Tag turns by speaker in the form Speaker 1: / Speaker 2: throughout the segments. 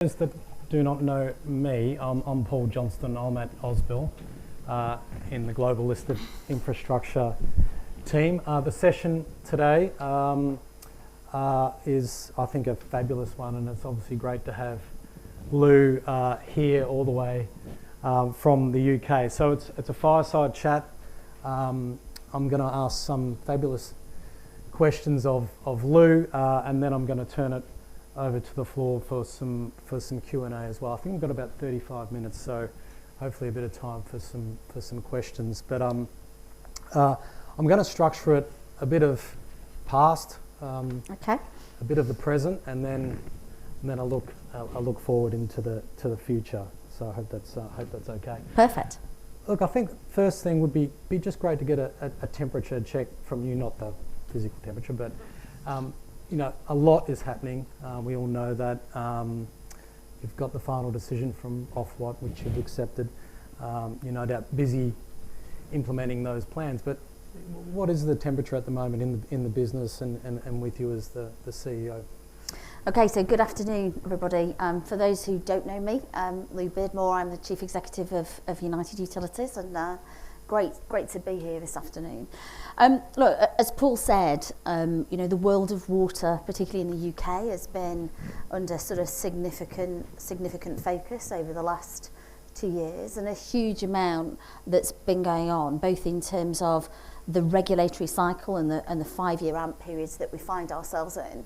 Speaker 1: Those that do not know me, I'm Paul Johnston. I'm at Ausbil in the global listed infrastructure team. The session today is, I think, a fabulous one, and it's obviously great to have Lou here all the way from the UK. So it's a fireside chat. I'm going to ask some fabulous questions of Lou, and then I'm going to turn it over to the floor for some Q&A as well. I think we've got about 35 minutes, so hopefully a bit of time for some questions. But I'm going to structure it a bit of past,
Speaker 2: okay,
Speaker 1: a bit of the present, and then I look forward into the future. So I hope that's okay.
Speaker 2: Perfect.
Speaker 1: Look, I think first thing would be just great to get a temperature check from you, not the physical temperature, but you know, a lot is happening. We all know that. You've got the final decision from Ofwat, which you've accepted. You're no doubt busy implementing those plans. But what is the temperature at the moment in the business and with you as the CEO?
Speaker 2: Okay, so good afternoon, everybody. For those who don't know me, Louise Beardmore, I'm the Chief Executive of United Utilities, and great to be here this afternoon. Look, as Paul said, you know, the world of water, particularly in the UK, has been under sort of significant focus over the last 2 years, and a huge amount that's been going on, both in terms of the regulatory cycle and the 5-year AMP periods that we find ourselves in,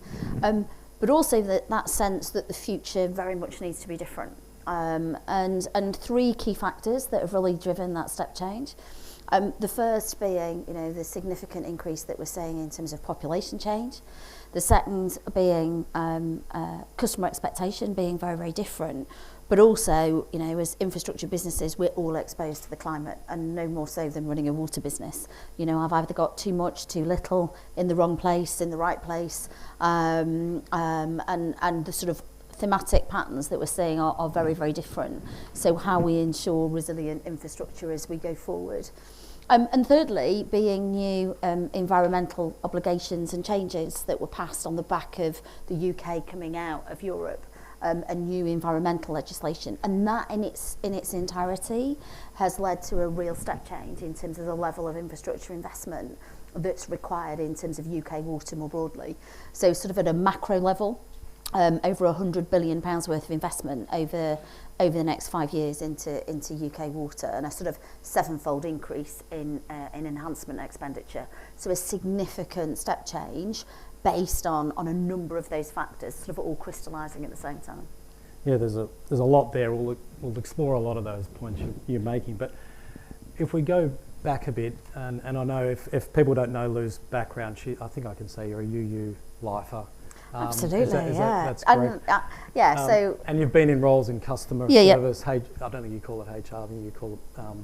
Speaker 2: but also that sense that the future very much needs to be different. And three key factors that have really driven that step change. The first being, you know, the significant increase that we're seeing in terms of population change. The second being customer expectation being very, very different. But also, you know, as infrastructure businesses, we're all exposed to the climate, and no more so than running a water business. You know, I've either got too much, too little, in the wrong place, in the right place, and the sort of thematic patterns that we're seeing are very, very different. So how we ensure resilient infrastructure as we go forward. And thirdly, being new environmental obligations and changes that were passed on the back of the UK coming out of Europe, and new environmental legislation. And that in its entirety has led to a real step change in terms of the level of infrastructure investment that's required in terms of UK water more broadly. So sort of at a macro level, over £100 billion worth of investment over the next 5 years into UK water, and a sort of 7-fold increase in enhancement expenditure. So a significant step change based on a number of those factors, sort of all crystallising at the same time.
Speaker 1: Yeah, there's a lot there. We'll explore a lot of those points you're making. But if we go back a bit, and I know if people don't know Lou's background, I think I can say you're a UU lifer.
Speaker 2: Absolutely,
Speaker 1: that's correct.
Speaker 2: So
Speaker 1: and you've been in roles in customer service. I don't think you call it HR. I think you call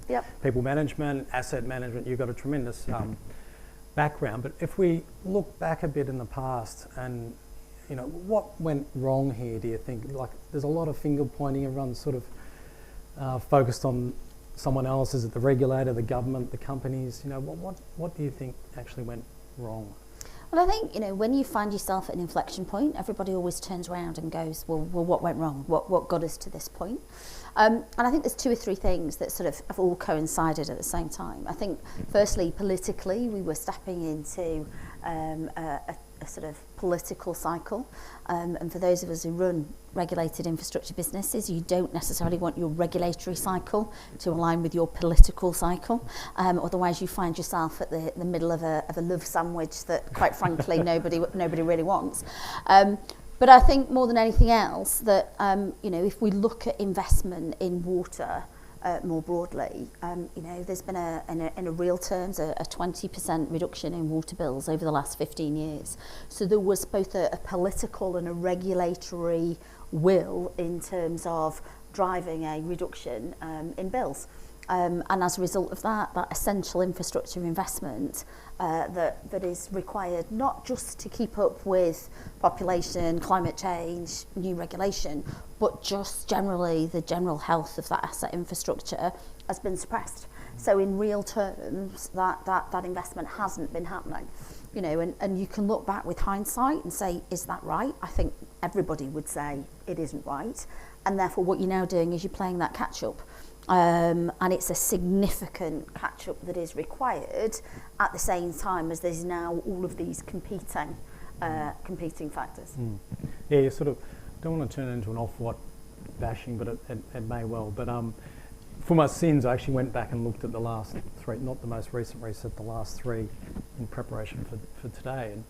Speaker 1: it people management, asset management. You've got a tremendous background. But if we look back a bit in the past, and you know, what went wrong here? Do you think? Like, there's a lot of finger pointing. Everyone's sort of focused on someone else. Is it the regulator, the government, the companies? You know, what do you think actually went wrong?
Speaker 2: Well, I think, you know, when you find yourself at an inflection point, everybody always turns around and goes, well, what went wrong? What got us to this point? And I think there's 2 or 3 things that sort of have all coincided at the same time. I think, firstly, politically, we were stepping into a sort of political cycle. And for those of us who run regulated infrastructure businesses, you don't necessarily want your regulatory cycle to align with your political cycle. Otherwise, you find yourself at the middle of a love sandwich that, quite frankly, nobody really wants. But I think more than anything else that, you know, if we look at investment in water more broadly, you know, there's been in a real terms a 20% reduction in water bills over the last 15 years. So there was both a political and a regulatory will in terms of driving a reduction in bills. And as a result of that essential infrastructure investment that is required not just to keep up with population, climate change, new regulation, but just generally the general health of that asset infrastructure has been suppressed. So in real terms, that investment hasn't been happening. you know, and you can look back with hindsight and say, is that right? I think everybody would say it isn't right. And therefore what you're now doing is you're playing that catch-up. And it's a significant catch-up that is required at the same time as there's now all of these competing factors.
Speaker 1: Yeah, you sort of don't want to turn it into an Ofwat bashing, but it may well. But for my sins, I actually went back and looked at the last three, not the most recent reset, the last three in preparation for today. And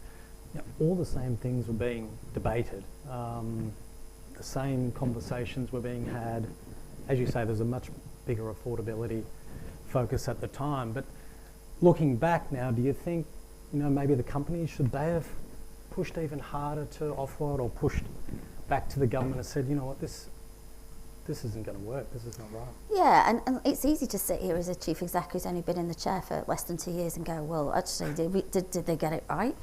Speaker 1: you know, all the same things were being debated. The same conversations were being had. As you say, there's a much bigger affordability focus at the time. But looking back now, do you think, you know, maybe the companies, should they have pushed even harder to Ofwat or pushed back to the government and said, you know what, this isn't going to work, this is not right?
Speaker 2: Yeah, and it's easy to sit here as a chief exec who's only been in the chair for less than 2 years and go, well, actually, did they get it right?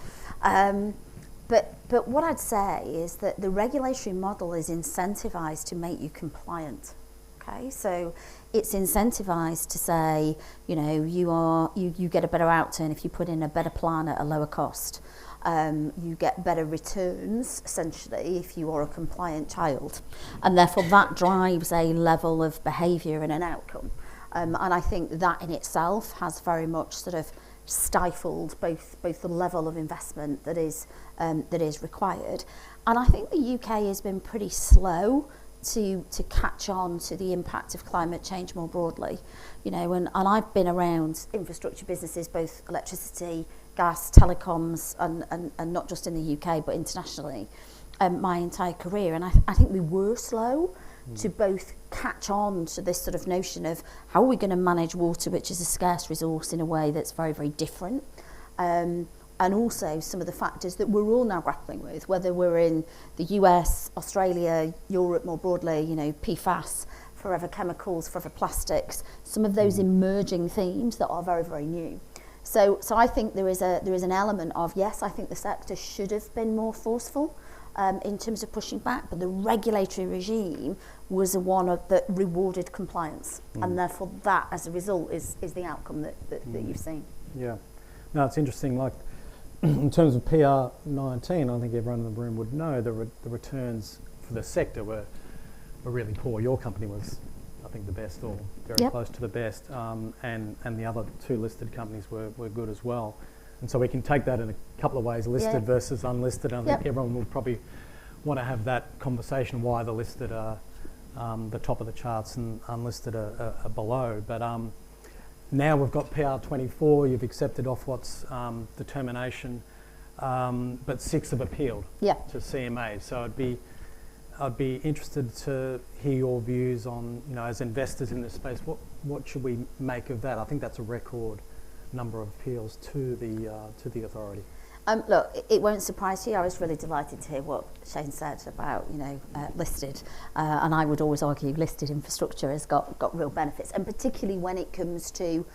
Speaker 2: But what I'd say is that the regulatory model is incentivised to make you compliant. Okay, so it's incentivised to say, you know, you get a better outturn if you put in a better plan at a lower cost. You get better returns, essentially, if you are a compliant child. And therefore that drives a level of behaviour and an outcome. And I think that in itself has very much sort of stifled both the level of investment that is required. And I think the UK has been pretty slow to catch on to the impact of climate change more broadly. You know, and I've been around infrastructure businesses, both electricity, gas, telecoms, and not just in the UK but internationally, my entire career. And I think we were slow to both catch on to this sort of notion of how are we going to manage water, which is a scarce resource, in a way that's very, very different. And also some of the factors that we're all now grappling with, whether we're in the US, Australia, Europe more broadly, you know, PFAS, forever chemicals, forever plastics, some of those emerging themes that are very, very new. So I think there is an element of, yes, I think the sector should have been more forceful in terms of pushing back, but the regulatory regime was one that rewarded compliance, and therefore that, as a result, is the outcome that you've seen.
Speaker 1: Yeah, no, it's interesting. Like in terms of PR19, I think everyone in the room would know the returns for the sector were really poor. Your company was, I think, the best, or very close to the best, and the other two listed companies were good as well. And so we can take that in a couple of ways, listed versus unlisted. I think everyone will probably want to have that conversation, why the listed are the top of the charts and unlisted are below. But now we've got PR24, you've accepted Ofwat's determination, but 6 have appealed to CMA. So I'd be interested to hear your views on, you know, as investors in this space, what should we make of that? I think that's a record number of appeals to the authority.
Speaker 2: Look, it won't surprise you. I was really delighted to hear what Shane said about, you know, listed, and I would always argue listed infrastructure has got real benefits, and particularly when it comes to,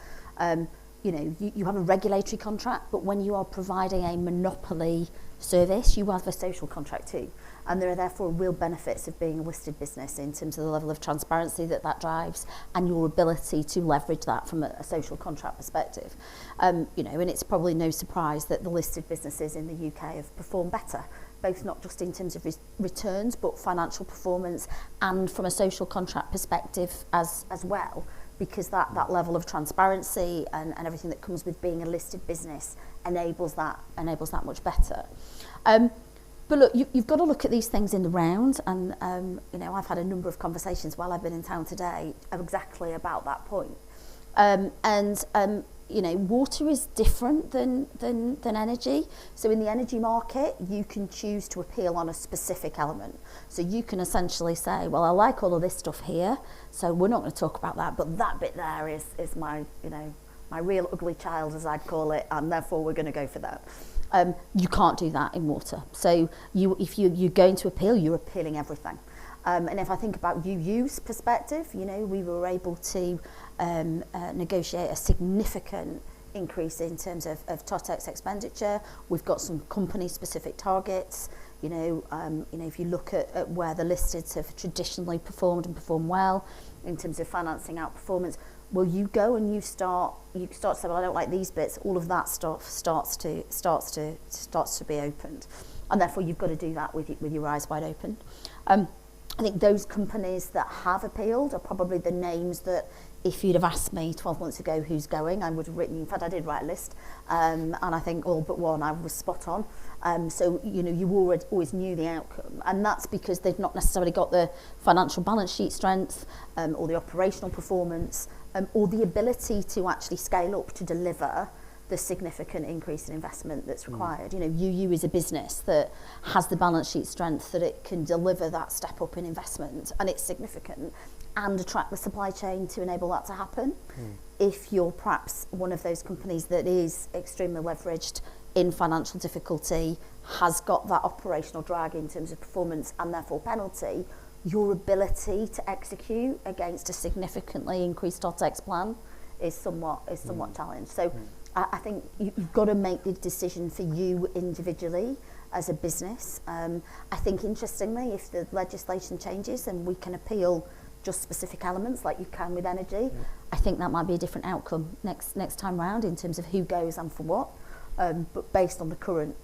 Speaker 2: you know, you have a regulatory contract, but when you are providing a monopoly service, you have a social contract too. And there are therefore real benefits of being a listed business in terms of the level of transparency that drives and your ability to leverage that from a social contract perspective. You know, and it's probably no surprise that the listed businesses in the UK have performed better, both not just in terms of returns, but financial performance and from a social contract perspective as well, because that level of transparency and everything that comes with being a listed business enables that much better. But look, you've got to look at these things in the round, and you know, I've had a number of conversations while I've been in town today exactly about that point. You know, water is different than energy. So in the energy market, you can choose to appeal on a specific element. So you can essentially say, well, I like all of this stuff here, so we're not going to talk about that, but that bit there is my, you know, my real ugly child, as I'd call it, and therefore we're going to go for that. You can't do that in water. So if you're going to appeal, you're appealing everything. And if I think about UU's perspective, you know, we were able to negotiate a significant increase in terms of TOTEX expenditure. We've got some company-specific targets. You know, if you look at where the listeds have traditionally performed and performed well in terms of financing outperformance, well, you go and you start to say, well, I don't like these bits. All of that stuff starts to be opened, and therefore you've got to do that with your eyes wide open. I think those companies that have appealed are probably the names that, if you'd have asked me 12 months ago who's going, I would have written, in fact I did write a list, and I think all but one I was spot on. So you always knew the outcome, and that's because they've not necessarily got the financial balance sheet strength, or the operational performance, or the ability to actually scale up to deliver the significant increase in investment that's required. UU is a business that has the balance sheet strength that it can deliver that step up in investment, and it's significant, and attract the supply chain to enable that to happen. If you're perhaps one of those companies that is extremely leveraged, in financial difficulty, has got that operational drag in terms of performance and therefore penalty, your ability to execute against a significantly increased TOTEX plan is somewhat challenged. So I think you've got to make the decision for you individually as a business. I think, interestingly, if the legislation changes and we can appeal just specific elements like you can with energy, I think that might be a different outcome next time round in terms of who goes and for what. But based on the current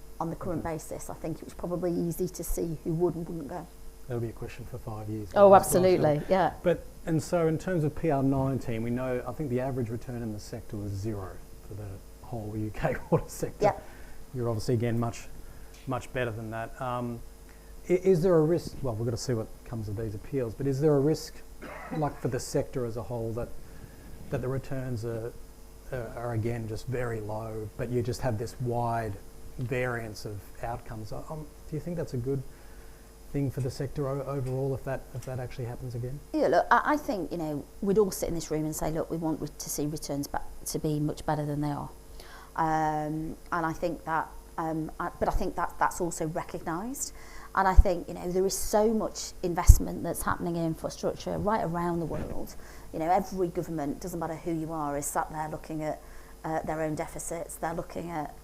Speaker 2: basis, I think it was probably easy to see who would and wouldn't go.
Speaker 1: That'll be a question for 5 years.
Speaker 2: Oh, absolutely, yeah.
Speaker 1: And so in terms of PR19, we know, I think the average return in the sector was 0 for the whole UK water sector.
Speaker 2: Yeah.
Speaker 1: You're obviously, again, much better than that. Is there a risk, well, we've got to see what comes of these appeals, but is there a risk, like for the sector as a whole, that the returns are again just very low, but you just have this wide variance of outcomes? Do you think that's a good thing for the sector overall if that actually happens again?
Speaker 2: Yeah, look, I think we'd all sit in this room and say, look, we want to see returns back to be much better than they are, and I think that, but I think that's also recognised. And I think there is so much investment that's happening in infrastructure right around the world. Every government, doesn't matter who you are, is sat there looking at their own deficits. They're looking at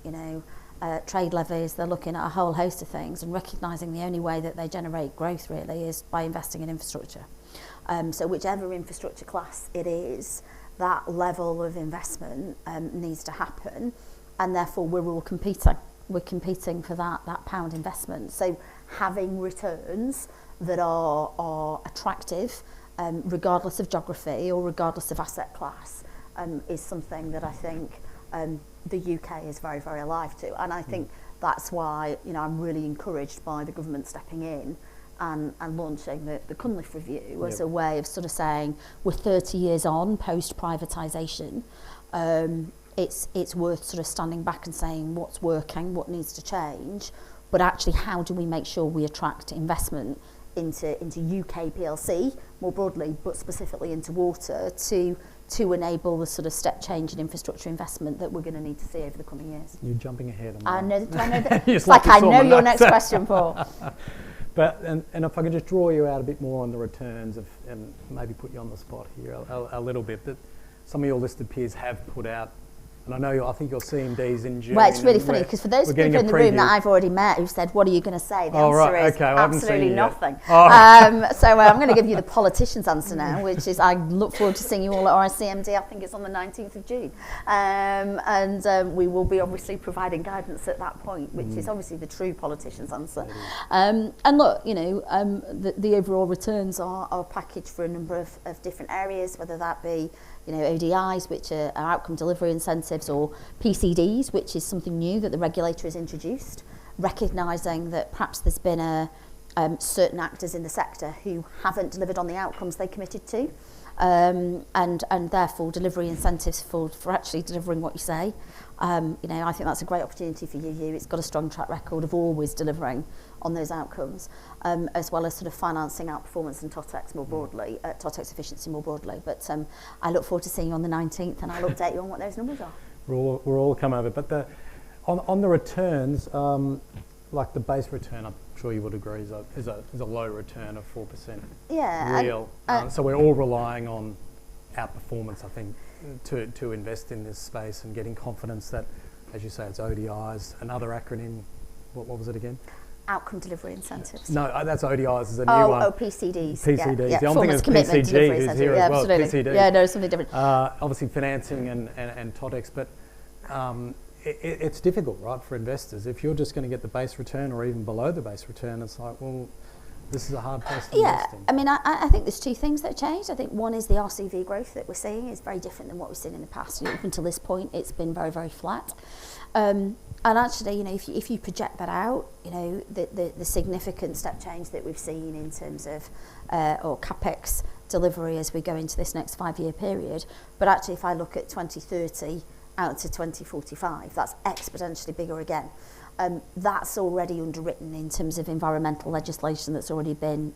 Speaker 2: trade levies. They're looking at a whole host of things and recognising the only way that they generate growth really is by investing in infrastructure. So whichever infrastructure class it is, that level of investment needs to happen, and therefore we're all competing. We're competing for that pound investment. So having returns that are attractive, regardless of geography or regardless of asset class, is something that I think the UK is very, very alive to. And I think that's why I'm really encouraged by the government stepping in and launching the Cunliffe Review as a way of sort of saying we're 30 years on post-privatisation. It's worth sort of standing back and saying what's working, what needs to change, but actually how do we make sure we attract investment into UK PLC more broadly, but specifically into water to enable the sort of step change in infrastructure investment that we're going to need to see over the coming years.
Speaker 1: You're jumping ahead.
Speaker 2: I know that. It's like I know your next question, Paul.
Speaker 1: But and if I could just draw you out a bit more on the returns and maybe put you on the spot here a little bit, that some of your listed peers have put out. And I think your CMD's in June.
Speaker 2: Well, it's really funny because for those people in the room that I've already met who said, what are you going to say? The answer is absolutely nothing. So I'm going to give you the politician's answer now, which is I look forward to seeing you all at our CMD. I think it's on the 19th of June. And we will be obviously providing guidance at that point, which is obviously the true politician's answer. And look, the overall returns are packaged for a number of different areas, whether that be ODIs, which are outcome delivery incentives, or PCDs, which is something new that the regulator has introduced, recognising that perhaps there's been certain actors in the sector who haven't delivered on the outcomes they committed to, and therefore delivery incentives for actually delivering what you say. I think that's a great opportunity for UU. It's got a strong track record of always delivering on those outcomes, as well as sort of financing outperformance and TOTEX more broadly, TOTEX efficiency more broadly. But I look forward to seeing you on the 19th, and I'll update you on what those numbers are.
Speaker 1: We're all come over. But on the returns, like the base return, I'm sure you would agree, is a low return of 4% real. So we're all relying on outperformance, I think, to invest in this space and getting confidence that, as you say, it's ODIs. Another acronym, what was it again?
Speaker 2: outcome delivery incentives.
Speaker 1: No, that's ODIs is a new one.
Speaker 2: Oh, PCDs.
Speaker 1: PCDs.
Speaker 2: Yeah.
Speaker 1: Yeah, I'm thinking of PCG who's here as well.
Speaker 2: Absolutely.
Speaker 1: PCD.
Speaker 2: Yeah, no, something different.
Speaker 1: Obviously financing and TOTEX, but it's difficult, right, for investors. If you're just going to get the base return or even below the base return, it's like, well, this is a hard place to invest in.
Speaker 2: I mean, I think there's two things that have changed. I think one is the RCV growth that we're seeing is very different than what we've seen in the past. Up until this point, it's been very, very flat. And actually, if you project that out, the significant step change that we've seen in terms of or CapEx delivery as we go into this next 5-year period, but actually if I look at 2030 out to 2045, that's exponentially bigger again. That's already underwritten in terms of environmental legislation that's already been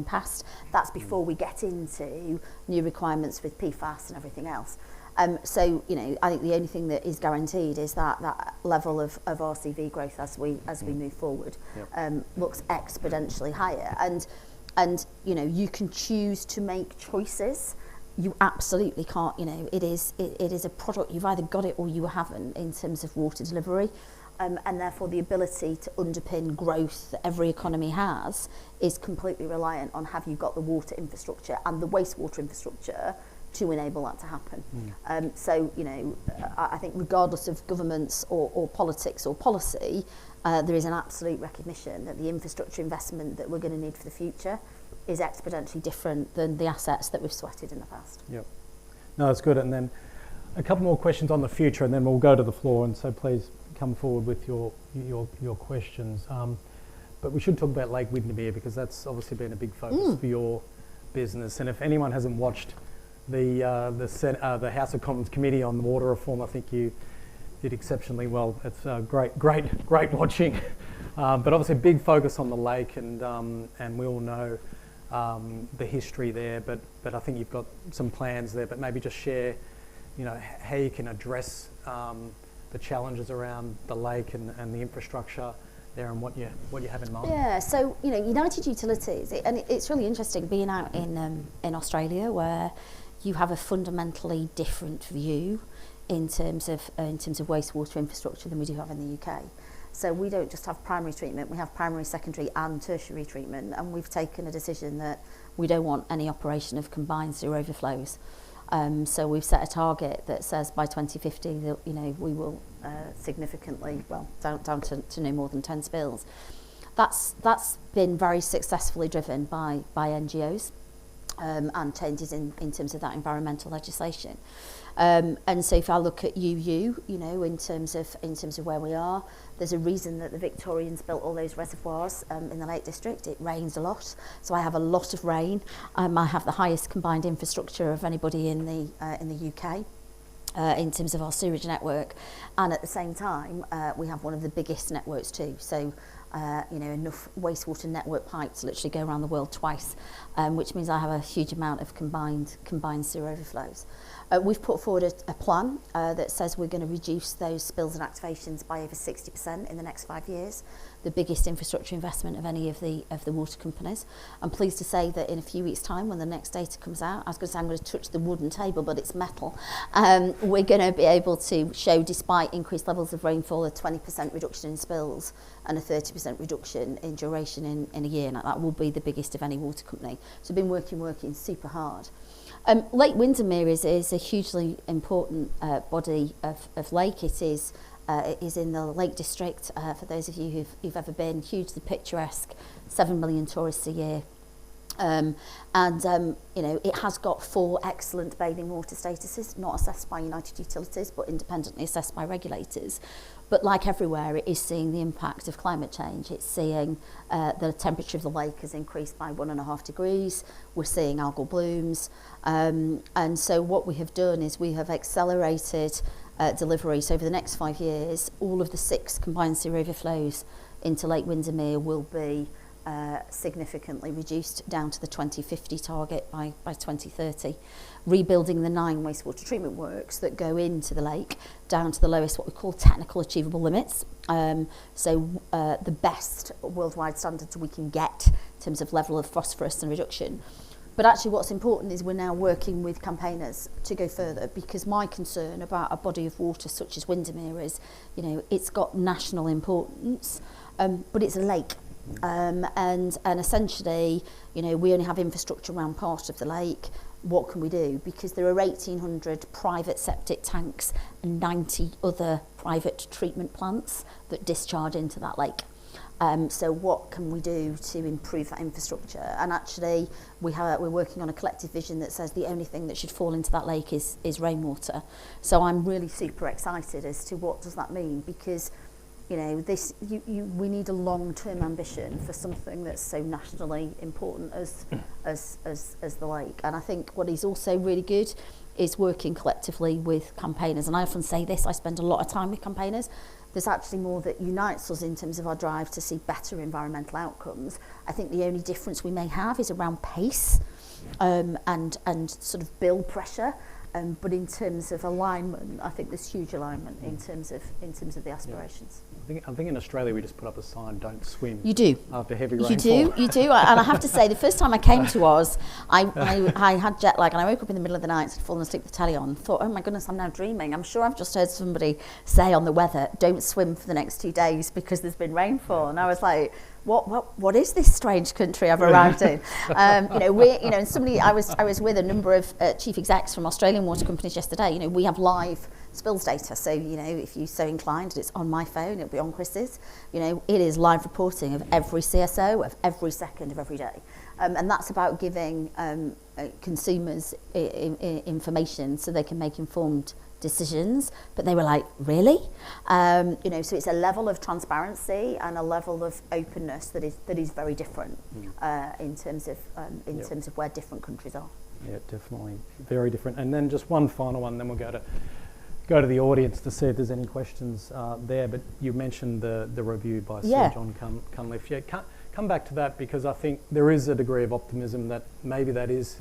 Speaker 2: passed. That's before we get into new requirements with PFAS and everything else. So I think the only thing that is guaranteed is that level of RCV growth as we move forward. Looks exponentially higher, and you can choose to make choices. You absolutely can't. It is a product. You've either got it or you haven't in terms of water delivery. And therefore the ability to underpin growth that every economy has is completely reliant on have you got the water infrastructure and the wastewater infrastructure to enable that to happen. So I think regardless of governments or politics or policy, there is an absolute recognition that the infrastructure investment that we're going to need for the future is exponentially different than the assets that we've sweated in the past.
Speaker 1: Yep. No, that's good. And then a couple more questions on the future, and then we'll go to the floor. And so please come forward with your questions. But we should talk about Lake Windermere because that's obviously been a big focus for your business. And if anyone hasn't watched the House of Commons Committee on the Water Reform, I think you did exceptionally well. It's great watching. But obviously a big focus on the lake, and we all know the history there. But I think you've got some plans there. But maybe just share, how you can address the challenges around the lake and the infrastructure there, and what you have in mind.
Speaker 2: Yeah, so United Utilities, it's really interesting being out in Australia, where you have a fundamentally different view in terms of wastewater infrastructure than we do have in the UK. So we don't just have primary treatment; we have primary, secondary, and tertiary treatment, and we've taken a decision that we don't want any operation of combined sewer overflows. So we've set a target that says by 2050 that we will significantly, down to no more than 10 spills. That's been very successfully driven by NGOs and changes in terms of that environmental legislation. And so if I look at UU, in terms of where we are, there's a reason that the Victorians built all those reservoirs in the Lake District. It rains a lot, so I have a lot of rain. I have the highest combined infrastructure of anybody in the UK. In terms of our sewerage network, and at the same time we have one of the biggest networks too, so enough wastewater network pipes to literally go around the world twice, which means I have a huge amount of combined sewer overflows. We've put forward a plan that says we're going to reduce those spills and activations by over 60% in the next 5 years, the biggest infrastructure investment of any of the water companies. I'm pleased to say that in a few weeks' time, when the next data comes out, I was going to say I'm going to touch the wooden table, but it's metal. We're going to be able to show, despite increased levels of rainfall, a 20% reduction in spills and a 30% reduction in duration in a year. Now, that will be the biggest of any water company. So we've been working super hard. Lake Windermere is a hugely important body of lake. It is in the Lake District. For those of you who've ever been, hugely picturesque, 7 million tourists a year. It has got 4 excellent bathing water statuses, not assessed by United Utilities, but independently assessed by regulators. But like everywhere, it is seeing the impact of climate change. It's seeing the temperature of the lake has increased by 1.5 degrees. We're seeing algal blooms. And so what we have done is we have accelerated delivery. So over the next 5 years, all of the 6 combined sewer overflows into Lake Windermere will be significantly reduced down to the 2050 target by 2030, rebuilding the 9 wastewater treatment works that go into the lake down to the lowest, what we call technical achievable limits. The best worldwide standards we can get in terms of level of phosphorus and reduction. But actually what's important is we're now working with campaigners to go further, because my concern about a body of water such as Windermere is, it's got national importance. but it's a lake. And essentially, you know, we only have infrastructure around part of the lake. What can we do? Because there are 1,800 private septic tanks and 90 other private treatment plants that discharge into that lake. So what can we do to improve that infrastructure? And actually, we're working on a collective vision that says the only thing that should fall into that lake is rainwater. So I'm really super excited as to what does that mean, because you know, we need a long-term ambition for something that's so nationally important as the lake. And I think what is also really good is working collectively with campaigners. And I often say this, I spend a lot of time with campaigners. There's actually more that unites us in terms of our drive to see better environmental outcomes. I think the only difference we may have is around pace and sort of bill pressure. But in terms of alignment, I think there's huge alignment in terms of the aspirations.
Speaker 1: Yeah. I think in Australia we just put up a sign, don't swim.
Speaker 2: You do.
Speaker 1: After heavy rainfall.
Speaker 2: You do. And I have to say, the first time I came to Oz, I had jet lag, and I woke up in the middle of the night, had fallen asleep with the telly on, thought, oh my goodness, I'm now dreaming. I'm sure I've just heard somebody say on the weather, don't swim for the next 2 days because there's been rainfall. And I was like, what is this strange country I've arrived in? And somebody, I was with a number of chief execs from Australian water companies yesterday. You know, we have live spills data. So, you know, if you're so inclined, it's on my phone, it'll be on Chris's. You know, it is live reporting of every CSO, of every second of every day. And that's about giving consumers information so they can make informed decisions. But they were like, really? So it's a level of transparency and a level of openness that is very different in terms of where different countries are.
Speaker 1: Yeah, definitely very different. And then just one final one, then we'll go to the audience to see if there's any questions there. But you mentioned the review by Sir John Cunliffe. Yeah, come back to that, because I think there is a degree of optimism that maybe that is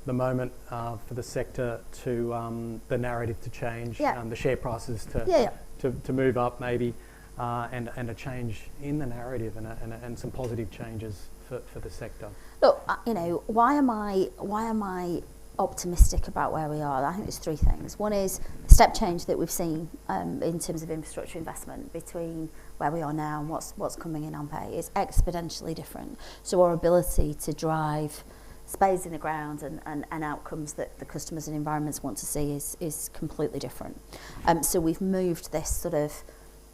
Speaker 1: the moment for the sector to the narrative to change, the share prices to move up maybe, and a change in the narrative and some positive changes for the sector.
Speaker 2: Look, why am I optimistic about where we are? I think there's three things. One is the step change that we've seen in terms of infrastructure investment between where we are now and what's coming in on pay is exponentially different. So our ability to drive spades in the ground and outcomes that the customers and environments want to see is completely different. So we've moved this sort of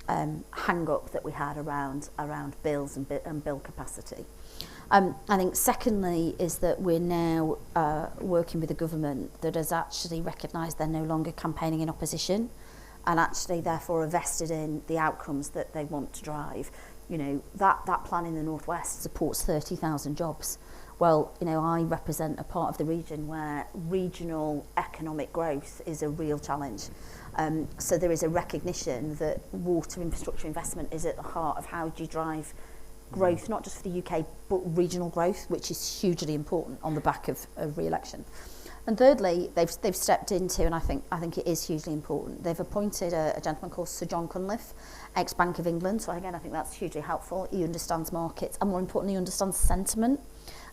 Speaker 2: hang up that we had around bills and bill capacity. I think secondly is that we're now working with a government that has actually recognised they're no longer campaigning in opposition, and actually therefore are vested in the outcomes that they want to drive. You know, that plan in the Northwest supports 30,000 jobs. Well, I represent a part of the region where regional economic growth is a real challenge. So there is a recognition that water infrastructure investment is at the heart of how do you drive growth, not just for the UK, but regional growth, which is hugely important on the back of re-election. And thirdly, they've stepped into, and I think it is hugely important, they've appointed a gentleman called Sir John Cunliffe, ex-Bank of England. So again, I think that's hugely helpful. He understands markets, and more importantly, he understands sentiment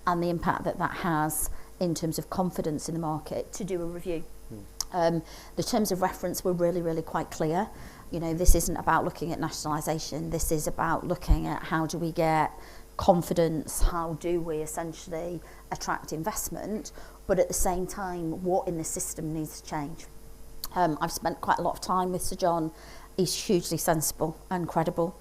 Speaker 2: and the impact that has in terms of confidence in the market to do a review. The terms of reference were really, really quite clear. This isn't about looking at nationalisation. This is about looking at how do we get confidence, how do we essentially attract investment, but at the same time, what in the system needs to change. I've spent quite a lot of time with Sir John. He's hugely sensible and credible.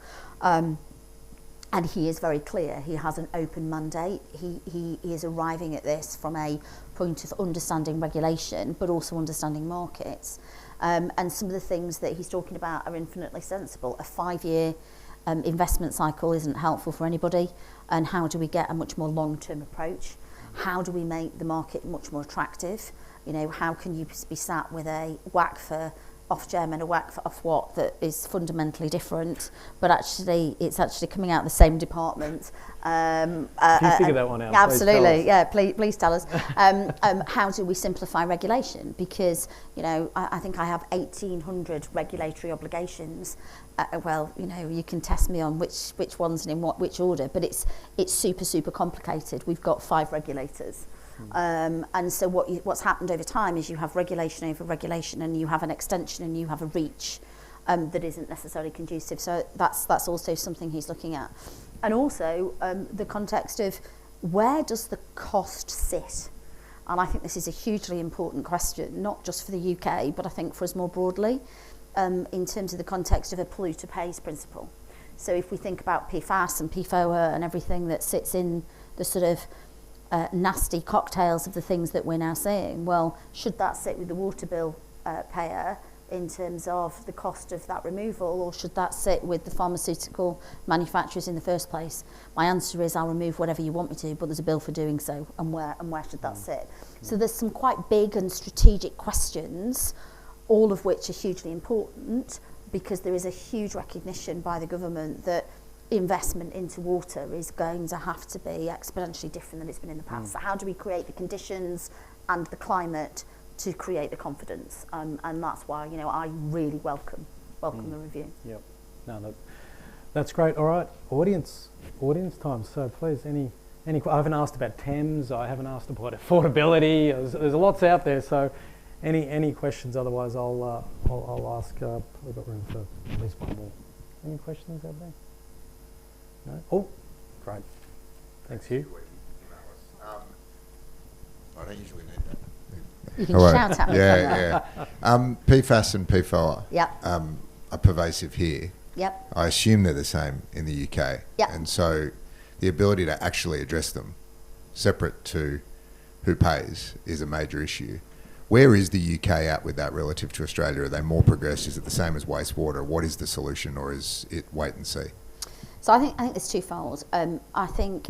Speaker 2: And he is very clear. He has an open mandate. He is arriving at this from a point of understanding regulation, but also understanding markets. And some of the things that he's talking about are infinitely sensible. A 5-year investment cycle isn't helpful for anybody. And how do we get a much more long-term approach? How do we make the market much more attractive? How can you be sat with a whack for Ofgem and a whack for Ofwat that is fundamentally different, but actually it's actually coming out of the same department.
Speaker 1: Can you figure that one out?
Speaker 2: Absolutely, please tell us. How do we simplify regulation? Because I think I have 1,800 regulatory obligations. You can test me on which ones and in which order, but it's super complicated. We've got 5 regulators. And so what's happened over time is you have regulation over regulation, and you have an extension and you have a reach. that isn't necessarily conducive. So that's also something he's looking at. And also the context of where does the cost sit? And I think this is a hugely important question, not just for the UK, but I think for us more broadly, in terms of the context of a polluter pays principle. So if we think about PFAS and PFOA and everything that sits in the sort of nasty cocktails of the things that we're now seeing, well, should that sit with the water bill payer in terms of the cost of that removal, or should that sit with the pharmaceutical manufacturers in the first place? My answer is I'll remove whatever you want me to, but there's a bill for doing so, and where should that sit? So there's some quite big and strategic questions, all of which are hugely important, because there is a huge recognition by the government that investment into water is going to have to be exponentially different than it's been in the past. So how do we create the conditions and the climate to create the confidence? And that's why, you know, I really welcome the review.
Speaker 1: Yep. No, that's great. All right, audience time. So please, any I haven't asked about Thames. I haven't asked about affordability. There's lots out there. So any questions? Otherwise, I'll ask. We've got room for at least one more. Any questions out there? No. Oh, great. Thanks, Hugh.
Speaker 3: I don't usually need that.
Speaker 2: You can shout at me.
Speaker 3: Yeah. PFAS and PFOA are pervasive here.
Speaker 2: Yep.
Speaker 3: I assume they're the same in the UK.
Speaker 2: Yep.
Speaker 3: And so the ability to actually address them, separate to who pays, is a major issue. Where is the UK at with that relative to Australia? Are they more progressed? Is it the same as wastewater? What is the solution, or is it wait and see?
Speaker 2: So I think it's twofold. I think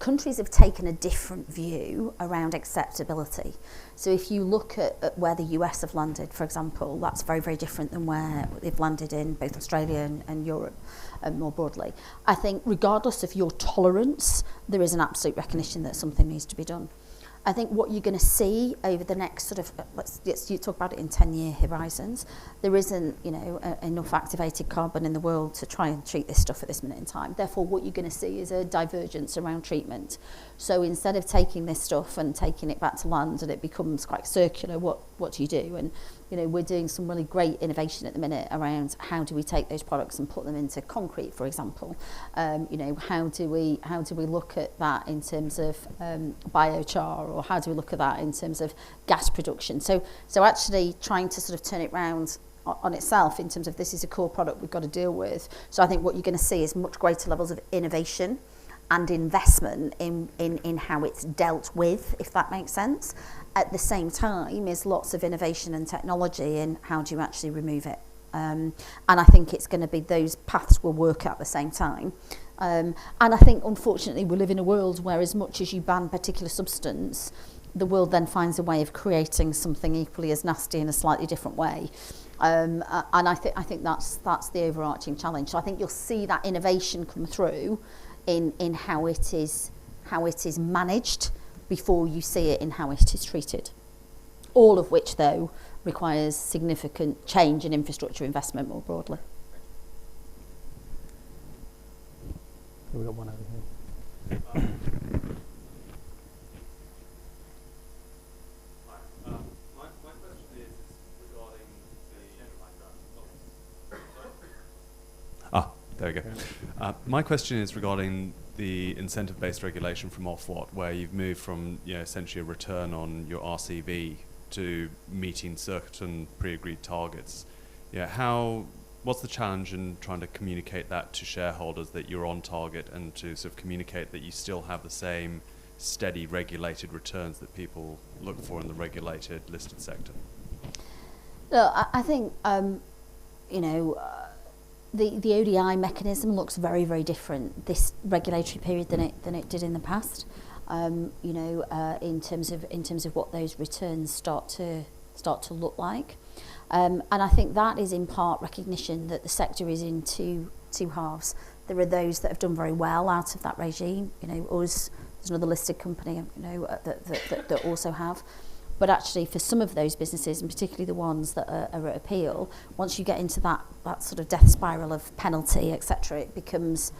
Speaker 2: countries have taken a different view around acceptability. So if you look at where the US have landed, for example, that's very, very different than where they've landed in both Australia and Europe more broadly. I think regardless of your tolerance, there is an absolute recognition that something needs to be done. I think what you're going to see over the next sort of, let's you talk about it in 10-year horizons, there isn't, you know, enough activated carbon in the world to try and treat this stuff at this minute in time. Therefore, what you're going to see is a divergence around treatment. So instead of taking this stuff and taking it back to land and it becomes quite circular, what do you do? And, you know, we're doing some really great innovation at the minute around how do we take those products and put them into concrete, for example. You know, how do we look at that in terms of biochar, or how do we look at that in terms of gas production? So actually trying to sort of turn it round on itself in terms of this is a core product we've got to deal with. So I think what you're going to see is much greater levels of innovation and investment in how it's dealt with, if that makes sense. At the same time is lots of innovation and technology in how do you actually remove it. And I think it's going to be those paths will work at the same time. And I think, unfortunately, we live in a world where as much as you ban a particular substance, the world then finds a way of creating something equally as nasty in a slightly different way. And I think that's the overarching challenge. So I think you'll see that innovation come through in how it is managed before you see it in how it is treated. All of which, though, requires significant change in infrastructure investment more broadly.
Speaker 1: We've got one over here.
Speaker 4: My question is regarding the... there we go. My question is regarding the incentive-based regulation from Ofwat, where you've moved from, you know, essentially a return on your RCV to meeting certain pre-agreed targets. Yeah, what's the challenge in trying to communicate that to shareholders that you're on target, and to sort of communicate that you still have the same steady regulated returns that people look for in the regulated listed sector?
Speaker 2: Look, I think the ODI mechanism looks very, very different this regulatory period than it did in the past. In terms of what those returns start to look like, and I think that is in part recognition that the sector is in two halves. There are those that have done very well out of that regime. You know, us, there's another listed company, that also have. But actually, for some of those businesses, and particularly the ones that are at appeal, once you get into that sort of death spiral of penalty, etc., it becomes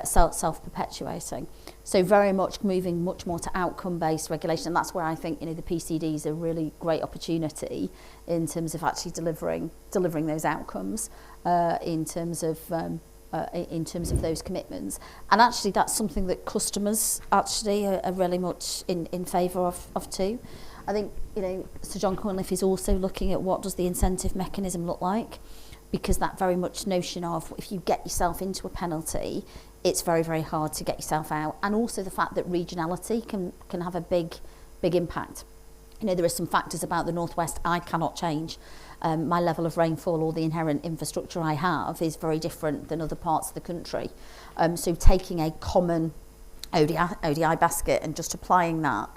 Speaker 2: self-perpetuating. So very much moving much more to outcome-based regulation, and that's where I think, you know, the PCD is a really great opportunity in terms of actually delivering those outcomes in terms of those commitments. And actually that's something that customers actually are really much in favour of too. I think, you know, Sir John Cunliffe is also looking at what does the incentive mechanism look like, because that very much notion of if you get yourself into a penalty, it's very, very hard to get yourself out. And also the fact that regionality can have a big impact. You know, there are some factors about the Northwest I cannot change. My level of rainfall or the inherent infrastructure I have is very different than other parts of the country. So taking a common ODI basket and just applying that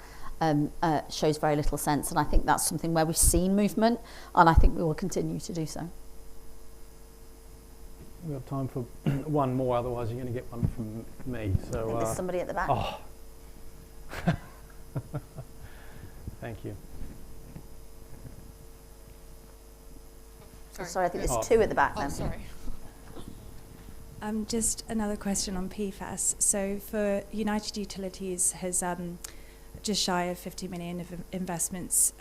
Speaker 2: shows very little sense. And I think that's something where we've seen movement, and I think we will continue to do so.
Speaker 1: We've got time for one more, otherwise you're going to get one from me. So
Speaker 2: I think there's somebody at the back.
Speaker 1: Oh. Thank you.
Speaker 2: Sorry, I think there's two at the back then.
Speaker 5: Sorry. Just another question on PFAS. So for United Utilities has just shy of 50 million of investments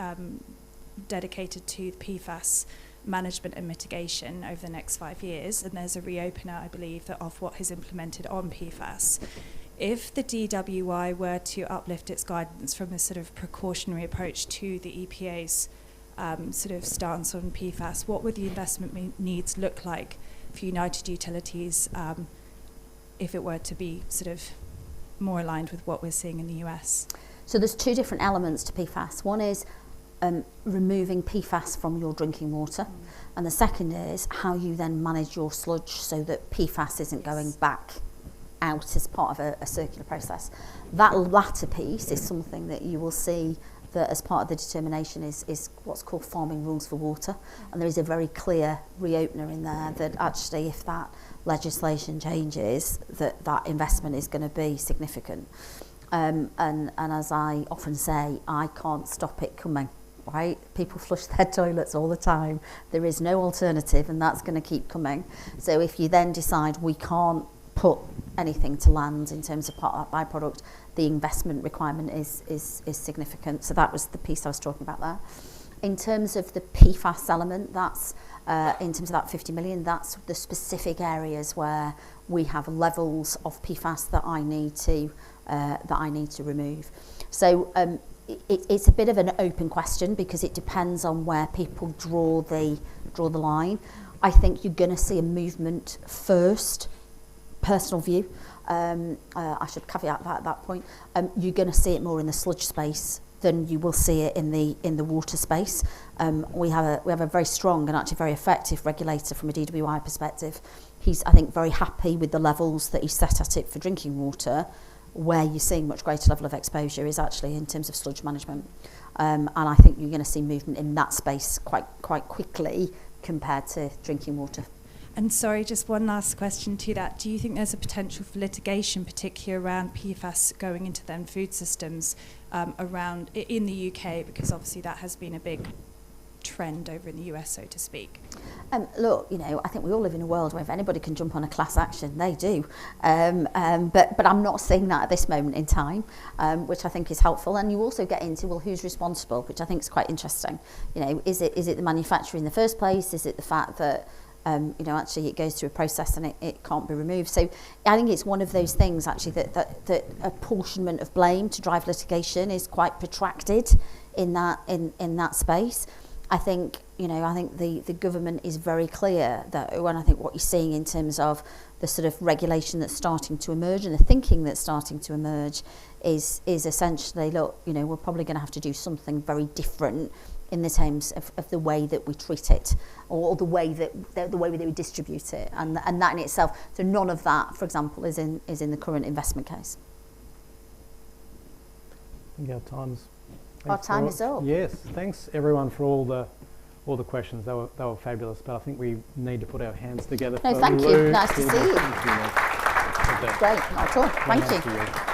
Speaker 5: dedicated to PFAS management and mitigation over the next 5 years, and there's a reopener, I believe, that of what is implemented on PFAS. If the DWI were to uplift its guidance from this sort of precautionary approach to the EPA's sort of stance on PFAS, what would the investment needs look like for United Utilities if it were to be sort of more aligned with what we're seeing in the US?
Speaker 2: So there's two different elements to PFAS. One is removing PFAS from your drinking water, and the second is how you then manage your sludge so that PFAS isn't going back out as part of a circular process. That latter piece is something that you will see that as part of the determination is what's called farming rules for water, and there is a very clear reopener in there that actually if that legislation changes, that investment is going to be significant. And as I often say, I can't stop it coming, right? People flush their toilets all the time. There is no alternative, and that's going to keep coming. So if you then decide we can't put anything to land in terms of byproduct, the investment requirement is significant. So that was the piece I was talking about there. In terms of the PFAS element, that's in terms of that 50 million, that's the specific areas where we have levels of PFAS that I need to remove. So it's a bit of an open question because it depends on where people draw the line. I think you're going to see a movement first. Personal view, I should caveat that at that point. You're going to see it more in the sludge space than you will see it in the water space. We have a very strong and actually very effective regulator from a DWI perspective. He's, I think, very happy with the levels that he's set at it for drinking water. Where you're seeing much greater level of exposure is actually in terms of sludge management, and I think you're going to see movement in that space quite quickly compared to drinking water.
Speaker 5: And sorry, just one last question to that. Do you think there's a potential for litigation, particularly around PFAS going into then food systems around in the UK? Because obviously that has been a big trend over in the US, so to speak.
Speaker 2: Look, you know, I think we all live in a world where if anybody can jump on a class action, they do. But I'm not seeing that at this moment in time, which I think is helpful. And you also get into, well, who's responsible, which I think is quite interesting. You know, is it the manufacturer in the first place? Is it the fact that you know, actually it goes through a process and it can't be removed? So I think it's one of those things actually that apportionment of blame to drive litigation is quite protracted in that space. I think, you know, the government is very clear though, and I think what you're seeing in terms of the sort of regulation that's starting to emerge and the thinking that's starting to emerge is essentially, look, you know, we're probably going to have to do something very different in the terms of the way that we treat it, or the way that we distribute it, and that in itself. So none of that, for example, is in the current investment case.
Speaker 1: I think
Speaker 2: our time is up.
Speaker 1: Yes, thanks everyone for all the questions. They were fabulous. But I think we need to put our hands together.
Speaker 2: No,
Speaker 1: for
Speaker 2: thank
Speaker 1: Lou.
Speaker 2: you. Nice to see you.
Speaker 1: Thank you.
Speaker 2: Great, not at all. Thank you.